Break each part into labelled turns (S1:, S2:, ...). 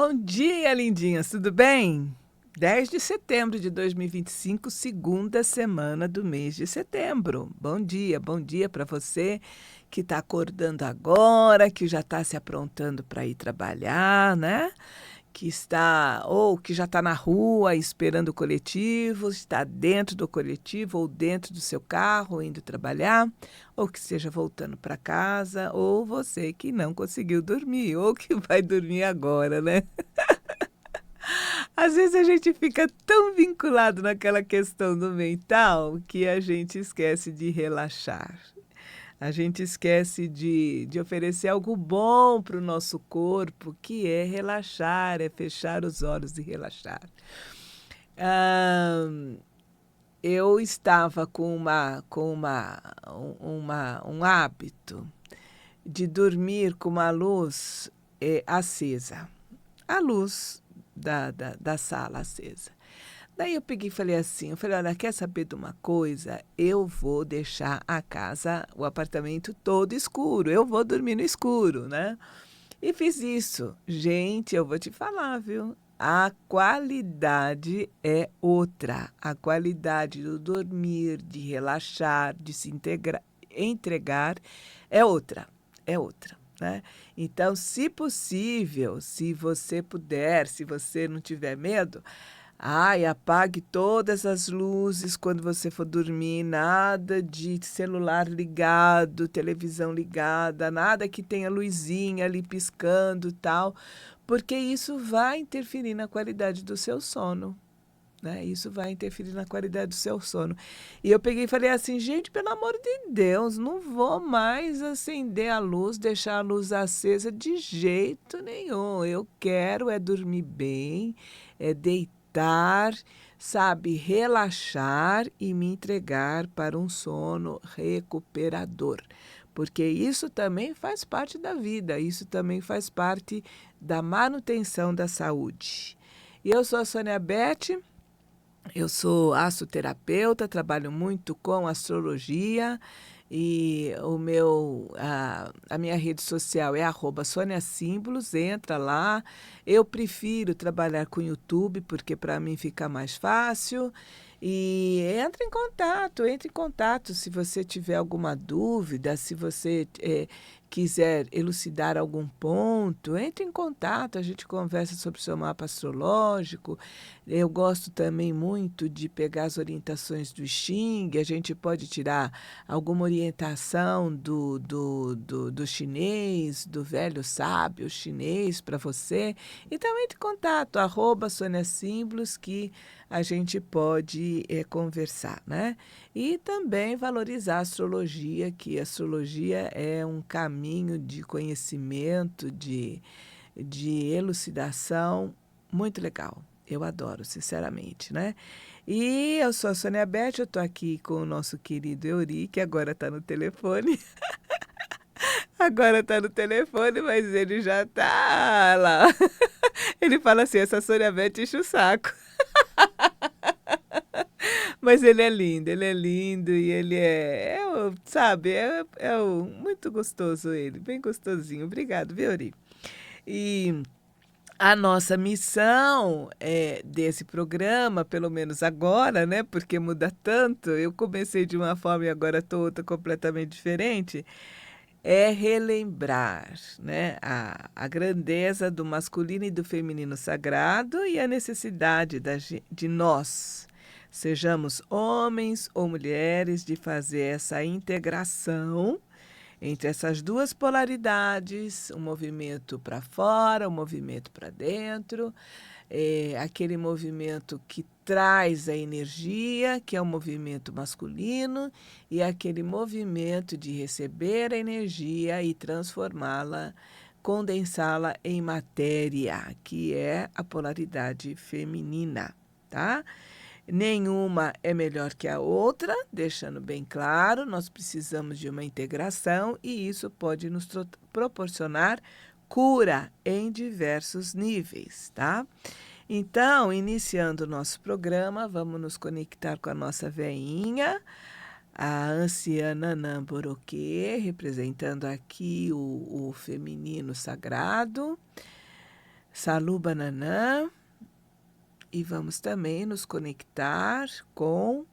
S1: Bom dia, lindinhas, tudo bem? 10 de setembro de 2025, segunda semana do mês de setembro. Bom dia para você que está acordando agora, que já está se aprontando para ir trabalhar, né? Que está, ou que já está na rua esperando o coletivo, está dentro do coletivo ou dentro do seu carro indo trabalhar, ou que esteja voltando para casa, ou você que não conseguiu dormir, ou que vai dormir agora, né? Às vezes a gente fica tão vinculado naquela questão do mental que a gente esquece de relaxar. A gente esquece de oferecer algo bom para o nosso corpo, que é relaxar, é fechar os olhos e relaxar. Ah, eu estava com um hábito de dormir com uma luz acesa. A luz da sala acesa. Daí eu peguei e falei assim, olha, quer saber de uma coisa? Eu vou deixar a casa, o apartamento todo escuro, eu vou dormir no escuro, né? E fiz isso. Gente, eu vou te falar, viu? A qualidade é outra. A qualidade do dormir, de relaxar, de se entregar é outra. É outra, né? Então, se possível, se você puder, se você não tiver medo, ai, apague todas as luzes quando você for dormir, nada de celular ligado, televisão ligada, nada que tenha luzinha ali piscando e tal, porque isso vai interferir na qualidade do seu sono. Né? Isso vai interferir na qualidade do seu sono. E eu peguei e falei assim, gente, pelo amor de Deus, não vou mais acender a luz, deixar a luz acesa de jeito nenhum. Eu quero é dormir bem, é deitar, sabe, relaxar e me entregar para um sono recuperador. Porque isso também faz parte da vida, isso também faz parte da manutenção da saúde. E eu sou a Sônia Beth. Eu sou astroterapeuta, trabalho muito com astrologia e a minha rede social é @SôniaSímbolos, entra lá. Eu prefiro trabalhar com YouTube porque para mim fica mais fácil. E entre em contato se você tiver alguma dúvida, se você quiser elucidar algum ponto, entre em contato, a gente conversa sobre o seu mapa astrológico. Eu gosto também muito de pegar as orientações do Xing, a gente pode tirar alguma orientação do chinês, do velho sábio chinês para você. Então, entre em contato, @SôniaSímbolos, que a gente pode conversar, né? E também valorizar a astrologia, que a astrologia é um caminho de conhecimento, de elucidação muito legal. Eu adoro, sinceramente, né? E eu sou a Sônia Beth, eu estou aqui com o nosso querido Euri, que agora está no telefone. Agora está no telefone, mas ele já está lá. Ele fala assim, essa Sônia Beth enche o saco. Mas ele é lindo e ele sabe, muito gostoso ele, bem gostosinho. Obrigado, viu, Euri? E a nossa missão desse programa, pelo menos agora, né? Porque muda tanto. Eu comecei de uma forma e agora estou outra completamente diferente. É relembrar, né, a grandeza do masculino e do feminino sagrado e a necessidade de nós, sejamos homens ou mulheres, de fazer essa integração entre essas duas polaridades, um movimento para fora, um movimento para dentro, aquele movimento que traz a energia, que é o movimento masculino, e aquele movimento de receber a energia e transformá-la, condensá-la em matéria, que é a polaridade feminina, tá? Nenhuma é melhor que a outra, deixando bem claro, nós precisamos de uma integração e isso pode nos proporcionar cura em diversos níveis, tá? Então, iniciando o nosso programa, vamos nos conectar com a nossa veinha, a anciã Nanã representando aqui o feminino sagrado. Saluba Nanã. E vamos também nos conectar com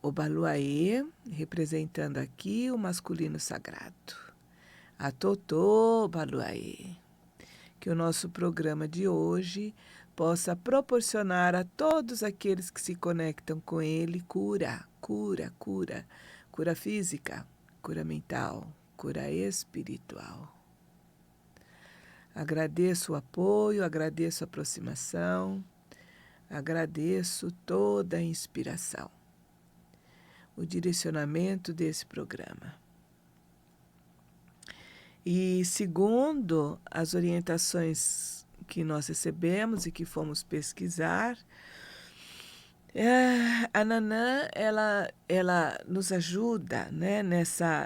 S1: o Baluaê, representando aqui o masculino sagrado. A Totô Baluaê. Que o nosso programa de hoje possa proporcionar a todos aqueles que se conectam com ele cura, cura, cura. Cura física, cura mental, cura espiritual. Agradeço o apoio, agradeço a aproximação, agradeço toda a inspiração, o direcionamento desse programa. E segundo as orientações que nós recebemos e que fomos pesquisar, a Nanã, ela nos ajuda, né,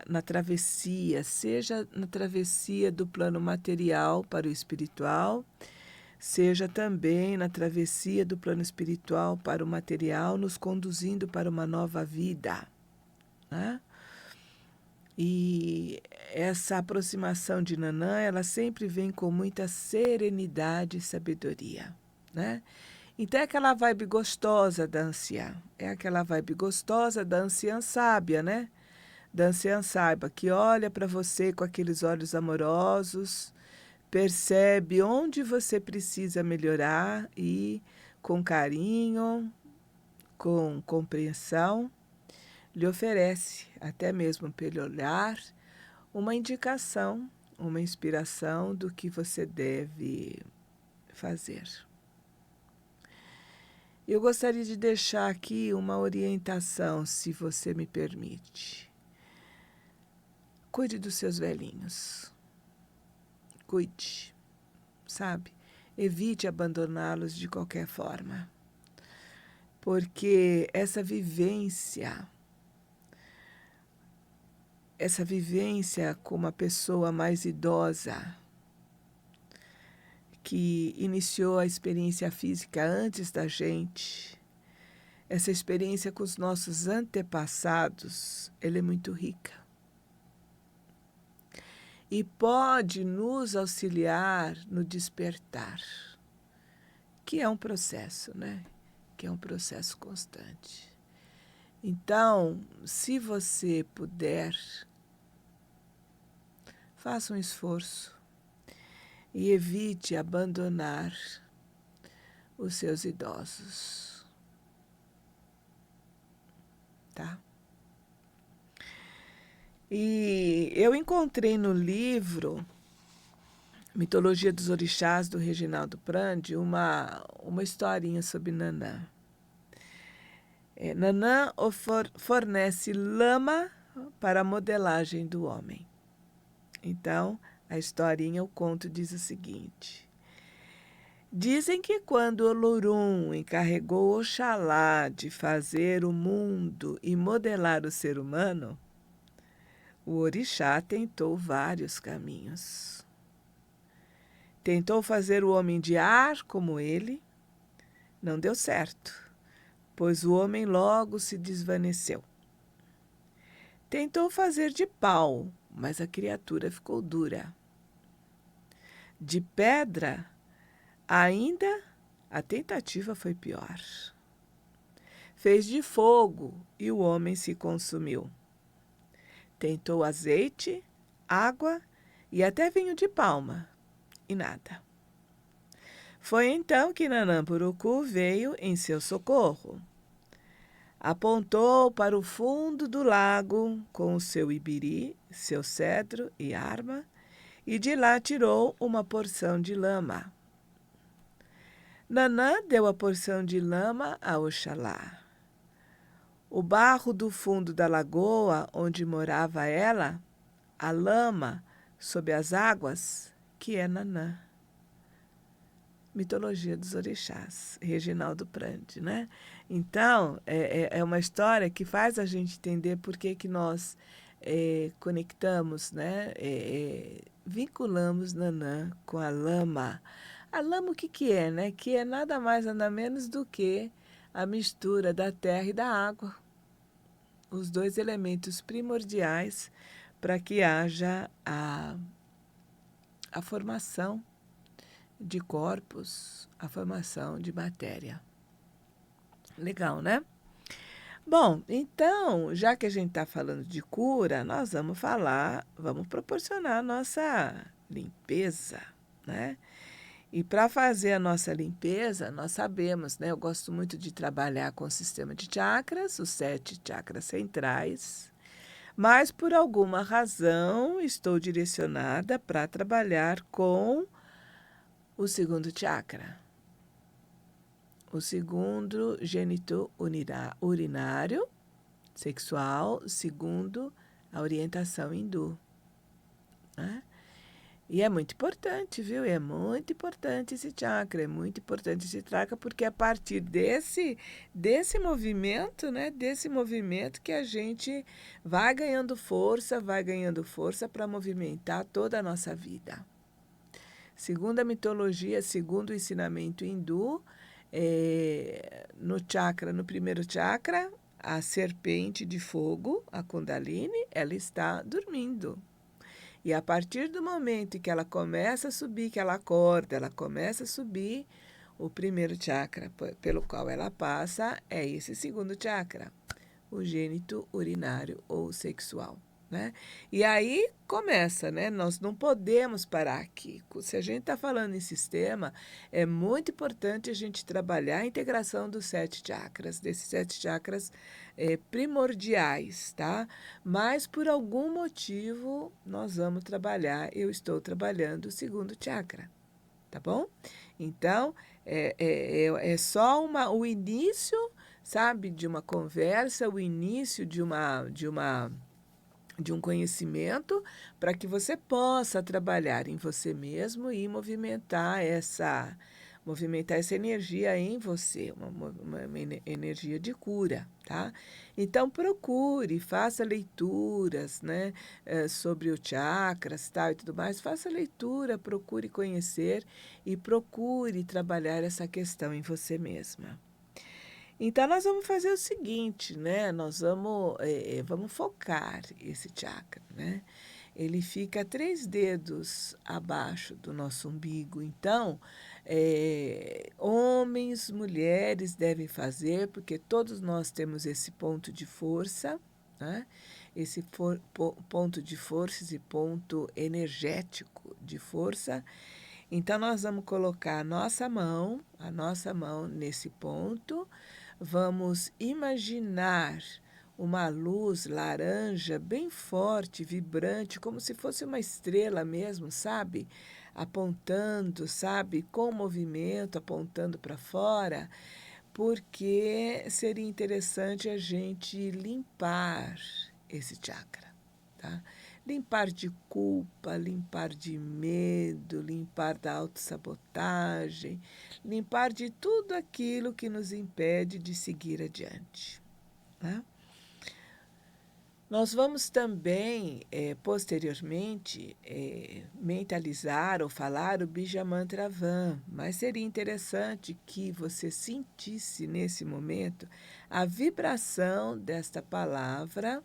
S1: na travessia, seja na travessia do plano material para o espiritual, seja também na travessia do plano espiritual para o material, nos conduzindo para uma nova vida, né? E essa aproximação de Nanã, ela sempre vem com muita serenidade e sabedoria, né? Então é aquela vibe gostosa da anciã, é aquela vibe gostosa da anciã sábia, né? Da anciã sábia, que olha para você com aqueles olhos amorosos, percebe onde você precisa melhorar e, com carinho, com compreensão, lhe oferece, até mesmo pelo olhar, uma indicação, uma inspiração do que você deve fazer. Eu gostaria de deixar aqui uma orientação, se você me permite. Cuide dos seus velhinhos. Cuide, sabe? Evite abandoná-los de qualquer forma. Porque essa vivência com uma pessoa mais idosa, que iniciou a experiência física antes da gente, essa experiência com os nossos antepassados, ela é muito rica. E pode nos auxiliar no despertar, que é um processo, né? Que é um processo constante. Então, se você puder, faça um esforço e evite abandonar os seus idosos, tá? E eu encontrei no livro Mitologia dos Orixás, do Reginaldo Prandi, uma historinha sobre Nanã. Nanã fornece lama para a modelagem do homem. Então, a historinha, o conto diz o seguinte: dizem que quando Olorum encarregou Oxalá de fazer o mundo e modelar o ser humano, o orixá tentou vários caminhos. Tentou fazer o homem de ar como ele, não deu certo, pois o homem logo se desvaneceu. Tentou fazer de pau, mas a criatura ficou dura. De pedra, ainda a tentativa foi pior. Fez de fogo e o homem se consumiu. Tentou azeite, água e até vinho de palma, e nada. Foi então que Nanã-Purucu veio em seu socorro. Apontou para o fundo do lago com o seu ibiri, seu cedro e arma, e de lá tirou uma porção de lama. Nanã deu a porção de lama a Oxalá. O barro do fundo da lagoa onde morava ela, a lama sob as águas, que é Nanã. Mitologia dos Orixás, Reginaldo Prandi, né? Então, é uma história que faz a gente entender por que nós conectamos, né? Vinculamos Nanã com a lama. A lama o que é, né? Que é nada mais, nada menos do que a mistura da terra e da água. Os dois elementos primordiais para que haja a formação de corpos, a formação de matéria. Legal, né? Bom, então, já que a gente está falando de cura, nós vamos proporcionar a nossa limpeza, né? E para fazer a nossa limpeza, nós sabemos, né? Eu gosto muito de trabalhar com o sistema de chakras, os 7 chakras centrais, mas por alguma razão estou direcionada para trabalhar com o segundo chakra, o segundo urinário, sexual, segundo a orientação hindu, né? E é muito importante, viu? É muito importante esse chakra, é muito importante esse chakra, porque é a partir desse movimento, né? Desse movimento que a gente vai ganhando força para movimentar toda a nossa vida. Segundo a mitologia, segundo o ensinamento hindu, no primeiro chakra, a serpente de fogo, a Kundalini, ela está dormindo. E a partir do momento que ela começa a subir, que ela acorda, ela começa a subir, o primeiro chakra pelo qual ela passa é esse segundo chakra, o gênito urinário ou sexual, né? E aí começa, né? Nós não podemos parar aqui. Se a gente está falando em sistema, é muito importante a gente trabalhar a integração dos 7 chakras, desses 7 chakras primordiais, tá? Mas por algum motivo nós vamos trabalhar, eu estou trabalhando o segundo chakra, tá bom? Então, é só o início, sabe, de uma conversa, o início de um conhecimento para que você possa trabalhar em você mesmo e movimentar essa energia em você, uma energia de cura, tá? Então, procure, faça leituras, né, sobre o chakras, tal, e tudo mais, faça leitura, procure conhecer e procure trabalhar essa questão em você mesma. Então, nós vamos fazer o seguinte, né? Nós vamos focar esse chakra, né? Ele fica 3 dedos abaixo do nosso umbigo. Então, homens, mulheres devem fazer, porque todos nós temos esse ponto de força, né? Esse ponto de força, esse ponto energético de força. Então, nós vamos colocar a nossa mão nesse ponto. Vamos imaginar uma luz laranja bem forte, vibrante, como se fosse uma estrela mesmo, sabe? Apontando, sabe? Com movimento, apontando para fora, porque seria interessante a gente limpar esse chakra, tá? Limpar de culpa, limpar de medo, limpar da autossabotagem, limpar de tudo aquilo que nos impede de seguir adiante, né? Nós vamos também, posteriormente, mentalizar ou falar o Bija Mantra Van, mas seria interessante que você sentisse nesse momento a vibração desta palavra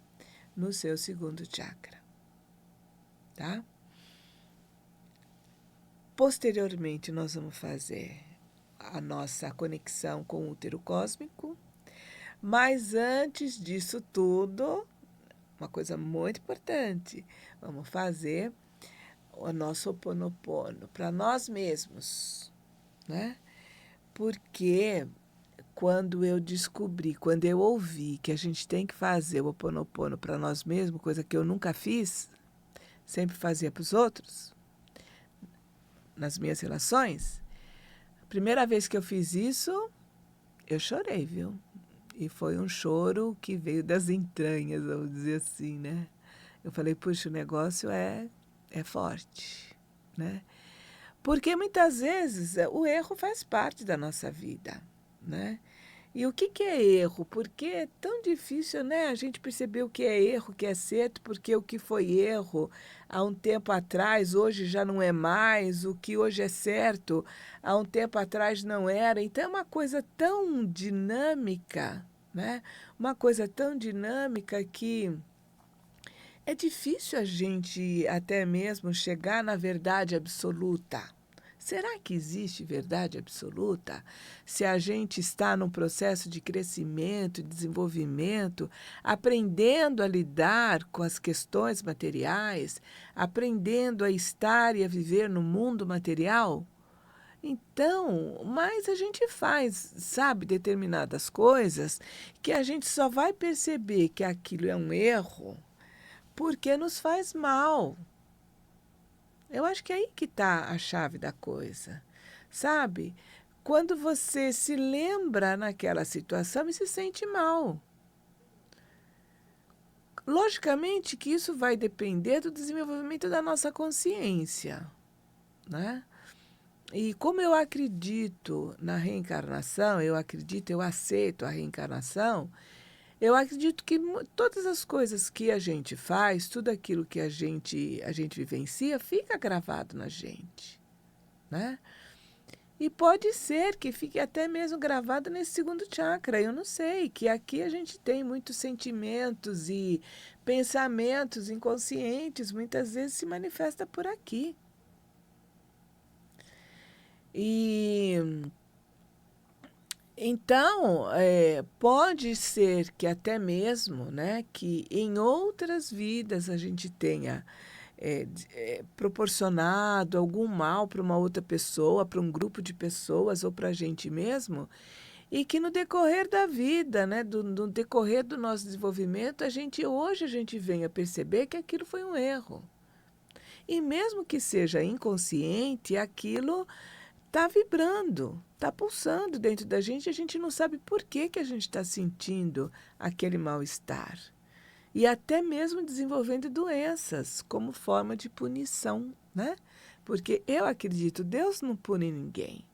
S1: no seu segundo chakra, tá? Posteriormente, nós vamos fazer a nossa conexão com o útero cósmico, mas antes disso tudo, uma coisa muito importante, vamos fazer o nosso Ho'oponopono para nós mesmos, né? Porque quando eu ouvi que a gente tem que fazer o Ho'oponopono para nós mesmos, coisa que eu nunca fiz, sempre fazia para os outros, nas minhas relações, a primeira vez que eu fiz isso, eu chorei, viu? E foi um choro que veio das entranhas, vamos dizer assim, né? Eu falei, puxa, o negócio é forte, né? Porque muitas vezes o erro faz parte da nossa vida, né? E o que é erro? Porque é tão difícil, né, a gente perceber o que é erro, o que é certo, porque o que foi erro há um tempo atrás, hoje já não é mais, o que hoje é certo, há um tempo atrás não era. Então é uma coisa tão dinâmica, né? Uma coisa tão dinâmica que é difícil a gente até mesmo chegar na verdade absoluta, Será que existe verdade absoluta? Se a gente está num processo de crescimento, desenvolvimento, aprendendo a lidar com as questões materiais, aprendendo a estar e a viver no mundo material? Então, mas a gente faz, sabe, determinadas coisas que a gente só vai perceber que aquilo é um erro porque nos faz mal. Eu acho que é aí que está a chave da coisa, sabe? Quando você se lembra naquela situação e se sente mal. Logicamente que isso vai depender do desenvolvimento da nossa consciência, né? E como eu acredito na reencarnação, eu aceito a reencarnação, eu acredito que todas as coisas que a gente faz, tudo aquilo que a gente vivencia, fica gravado na gente, né? E pode ser que fique até mesmo gravado nesse segundo chakra, eu não sei, que aqui a gente tem muitos sentimentos e pensamentos inconscientes, muitas vezes se manifesta por aqui. E então, pode ser que até mesmo, né, que em outras vidas a gente tenha proporcionado algum mal para uma outra pessoa, para um grupo de pessoas ou para a gente mesmo, e que no decorrer da vida, né, no decorrer do nosso desenvolvimento, hoje a gente venha perceber que aquilo foi um erro. E mesmo que seja inconsciente, aquilo está vibrando, está pulsando dentro da gente, e a gente não sabe por que que a gente está sentindo aquele mal-estar. E até mesmo desenvolvendo doenças como forma de punição, né? Porque eu acredito, Deus não pune ninguém.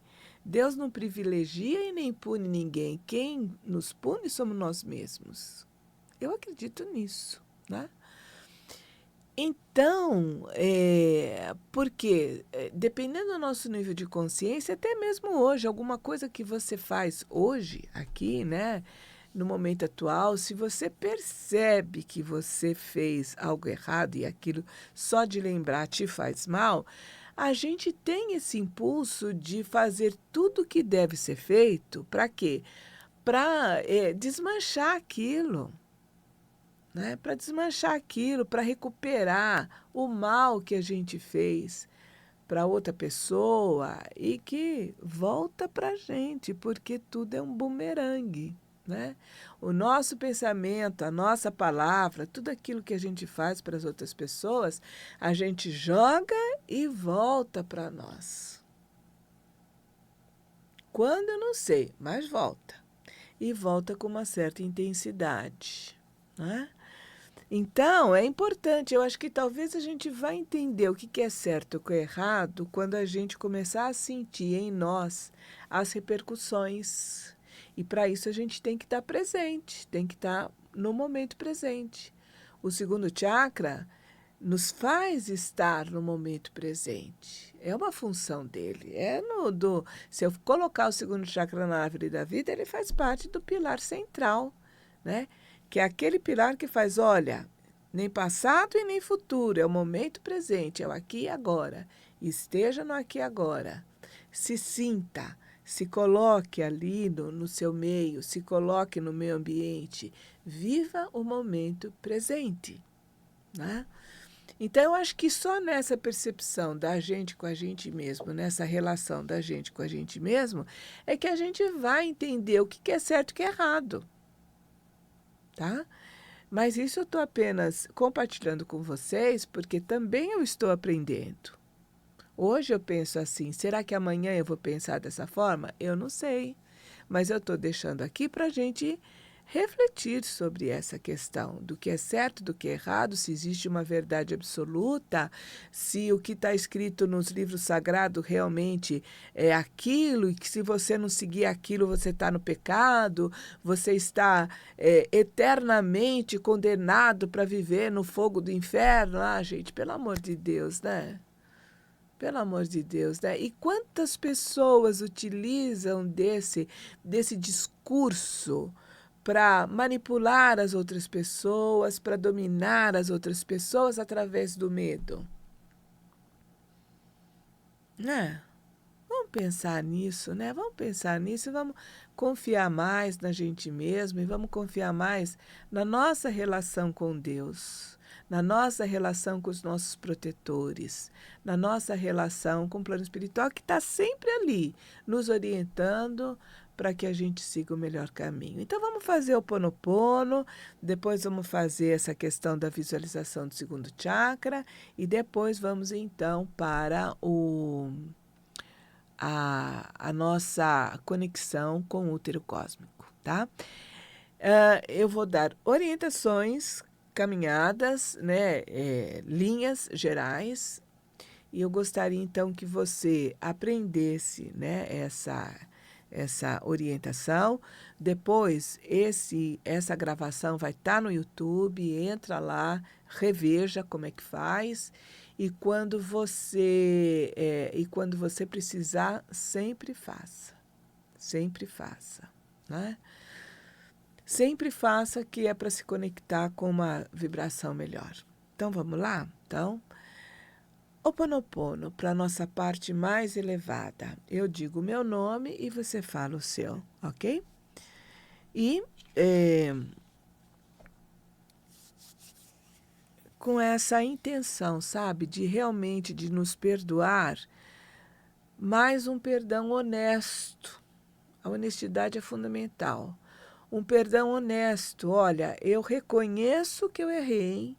S1: Deus não privilegia e nem pune ninguém. Quem nos pune somos nós mesmos. Eu acredito nisso, né? Então, porque dependendo do nosso nível de consciência, até mesmo hoje, alguma coisa que você faz hoje, aqui, né, no momento atual, se você percebe que você fez algo errado e aquilo só de lembrar te faz mal, a gente tem esse impulso de fazer tudo o que deve ser feito, para quê? Para desmanchar aquilo, né? Para desmanchar aquilo, para recuperar o mal que a gente fez para outra pessoa e que volta para a gente, porque tudo é um bumerangue, né? O nosso pensamento, a nossa palavra, tudo aquilo que a gente faz para as outras pessoas, a gente joga e volta para nós. Quando eu não sei, mas volta. E volta com uma certa intensidade, né? Então, é importante, eu acho que talvez a gente vai entender o que é certo e o que é errado quando a gente começar a sentir em nós as repercussões. E para isso a gente tem que estar presente, tem que estar no momento presente. O segundo chakra nos faz estar no momento presente. É uma função dele. Se eu colocar o segundo chakra na árvore da vida, ele faz parte do pilar central, né? Que é aquele pilar que faz, olha, nem passado e nem futuro, é o momento presente, é o aqui e agora. Esteja no aqui e agora. Se sinta, se coloque ali no seu meio, se coloque no meio ambiente. Viva o momento presente, né? Então, eu acho que só nessa percepção da gente com a gente mesmo, nessa relação da gente com a gente mesmo, é que a gente vai entender o que é certo e o que é errado. Tá? Mas isso eu estou apenas compartilhando com vocês, porque também eu estou aprendendo. Hoje eu penso assim, será que amanhã eu vou pensar dessa forma? Eu não sei, mas eu estou deixando aqui para a gente refletir sobre essa questão do que é certo, do que é errado, se existe uma verdade absoluta, se o que está escrito nos livros sagrados realmente é aquilo, e que se você não seguir aquilo, você está no pecado, você está eternamente condenado para viver no fogo do inferno. Ah, gente, pelo amor de Deus, né? Pelo amor de Deus, né? E quantas pessoas utilizam desse discurso para manipular as outras pessoas, para dominar as outras pessoas através do medo? Né? pensar nisso, né? Vamos pensar nisso e vamos confiar mais na gente mesmo e vamos confiar mais na nossa relação com Deus, na nossa relação com os nossos protetores, na nossa relação com o plano espiritual que está sempre ali, nos orientando para que a gente siga o melhor caminho. Então vamos fazer o Ho'oponopono, depois vamos fazer essa questão da visualização do segundo chakra e depois vamos então para a nossa conexão com o útero cósmico, tá? Eu vou dar orientações, caminhadas, né, linhas gerais, e eu gostaria então que você aprendesse, né, essa orientação. Depois, essa gravação vai estar no YouTube, entra lá, reveja como é que faz, e quando você precisar, sempre faça, né? Sempre faça, que é para se conectar com uma vibração melhor. Então, vamos lá? Então, Ho'oponopono, para a nossa parte mais elevada. Eu digo o meu nome e você fala o seu, ok? E com essa intenção, sabe, de realmente de nos perdoar, mais um perdão honesto. A honestidade é fundamental. Um perdão honesto. Olha, eu reconheço que eu errei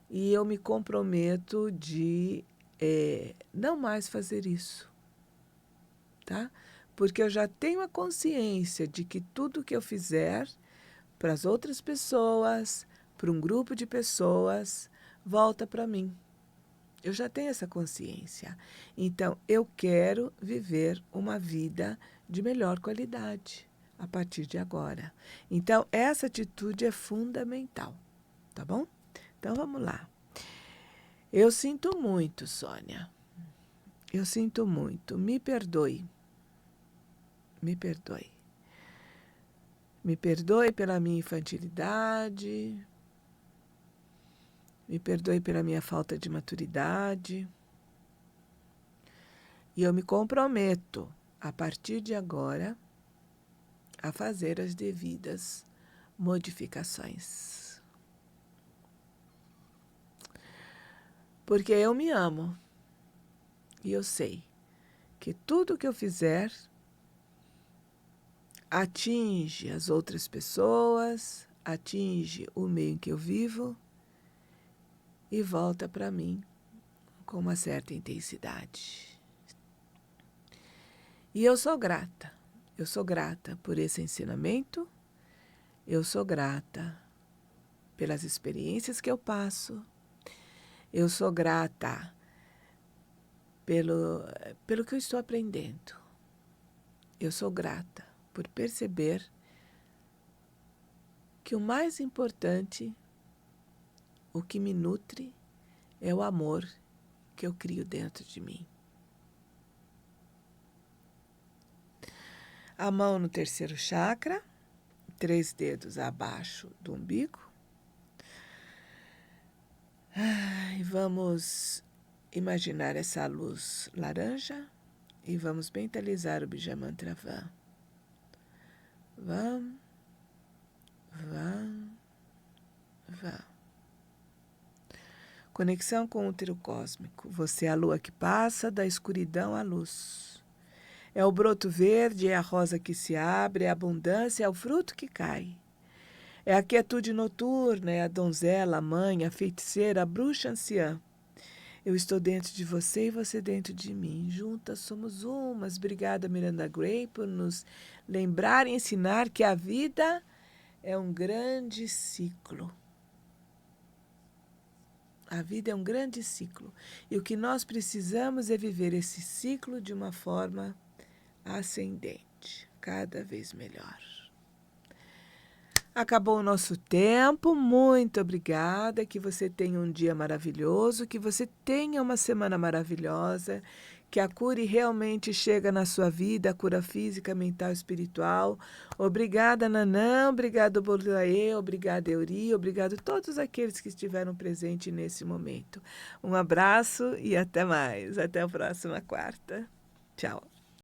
S1: e eu me comprometo de não mais fazer isso, tá? Porque eu já tenho a consciência de que tudo que eu fizer para as outras pessoas, para um grupo de pessoas, volta para mim. Eu já tenho essa consciência. Então, eu quero viver uma vida de melhor qualidade a partir de agora. Então, essa atitude é fundamental, tá bom? Então, vamos lá. Eu sinto muito, Sônia. Eu sinto muito. Me perdoe. Me perdoe. Me perdoe pela minha infantilidade. Me perdoe pela minha falta de maturidade. E eu me comprometo, a partir de agora, a fazer as devidas modificações. Porque eu me amo. E eu sei que tudo que eu fizer atinge as outras pessoas, atinge o meio em que eu vivo e volta para mim com uma certa intensidade. E eu sou grata. Eu sou grata por esse ensinamento. Eu sou grata pelas experiências que eu passo. Eu sou grata pelo que eu estou aprendendo. Eu sou grata por perceber que o mais importante, o que me nutre, é o amor que eu crio dentro de mim. A mão no terceiro chakra, 3 dedos abaixo do umbigo. E vamos imaginar essa luz laranja e vamos mentalizar o Bija Mantra Vam. Vam, Vam, Vam. Conexão com o útero cósmico. Você é a lua que passa da escuridão à luz. É o broto verde, é a rosa que se abre, é a abundância, é o fruto que cai. É a quietude noturna, é a donzela, a mãe, a feiticeira, a bruxa anciã. Eu estou dentro de você e você dentro de mim. Juntas somos umas. Obrigada, Miranda Gray, por nos lembrar e ensinar que a vida é um grande ciclo. A vida é um grande ciclo. E o que nós precisamos é viver esse ciclo de uma forma ascendente, cada vez melhor. Acabou o nosso tempo, muito obrigada, que você tenha um dia maravilhoso, que você tenha uma semana maravilhosa, que a cura realmente chega na sua vida, a cura física, mental e espiritual. Obrigada, Nanã, obrigado, Bolaê, obrigada, Euri, obrigado a todos aqueles que estiveram presentes nesse momento. Um abraço e até mais, até a próxima quarta. Tchau.